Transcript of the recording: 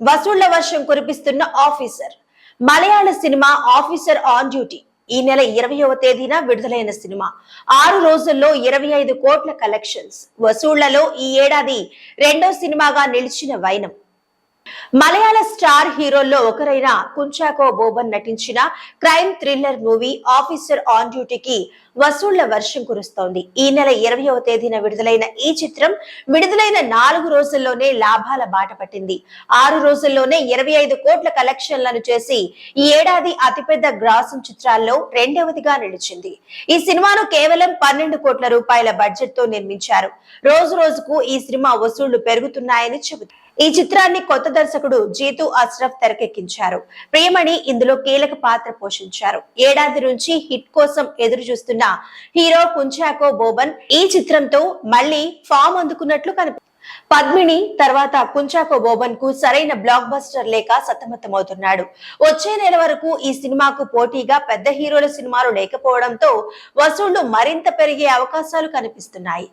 వసూళ్ల వర్షం కురిపిస్తున్న ఆఫీసర్. మలయాళ సినిమా ఆఫీసర్ ఆన్ డ్యూటీ. ఈ నెల 20వ తేదీన విడుదలైన సినిమా 6 రోజుల్లో 25 కోట్ల కలెక్షన్స్. వసూళ్లలో ఈ ఏడాది రెండో సినిమాగా నిలిచిన వైనం. మలయాళ స్టార్ హీరోల్లో ఒకరైన కుంచాకో బోబన్ నటించిన crime thriller movie officer on డ్యూటీకి వసూళ్ల వర్షం కురుస్తోంది. ఈ నెల 20వ తేదీన విడుదలైన ఈ చిత్రం విడుదలైన 4 రోజుల్లోనే లాభాల బాట పట్టింది. 6 రోజుల్లోనే 25 కోట్ల కలెక్షన్లను చేసి ఈ ఏడాది అతిపెద్ద గ్రాసం చిత్రాల్లో రెండవదిగా నిలిచింది. ఈ సినిమాను కేవలం 12 కోట్ల రూపాయల బడ్జెట్ తో నిర్మించారు. రోజు రోజుకు ఈ సినిమా వసూళ్లు పెరుగుతున్నాయని చెబుతారు. ఈ చిత్రాన్ని కొత్త దర్శకుడు జీతు అష్రఫ్ తెరకెక్కించారు. ప్రియమణి ఇందులో కీలక పాత్ర పోషించారు. ఏడాది నుంచి హిట్ కోసం ఎదురు చూస్తున్న హీరో కుంచాకో బోబన్ ఈ చిత్రంతో మళ్లీ ఫామ్ అందుకున్నట్లు కనిపిస్తుంది. పద్మిని తర్వాత కుంచాకో బోబన్ కు సరైన బ్లాక్ బస్టర్ లేక సతమతమవుతున్నాడు. వచ్చే నెల వరకు ఈ సినిమాకు పోటీగా పెద్ద హీరోల సినిమాలు లేకపోవడంతో వసూళ్లు మరింత పెరిగే అవకాశాలు కనిపిస్తున్నాయి.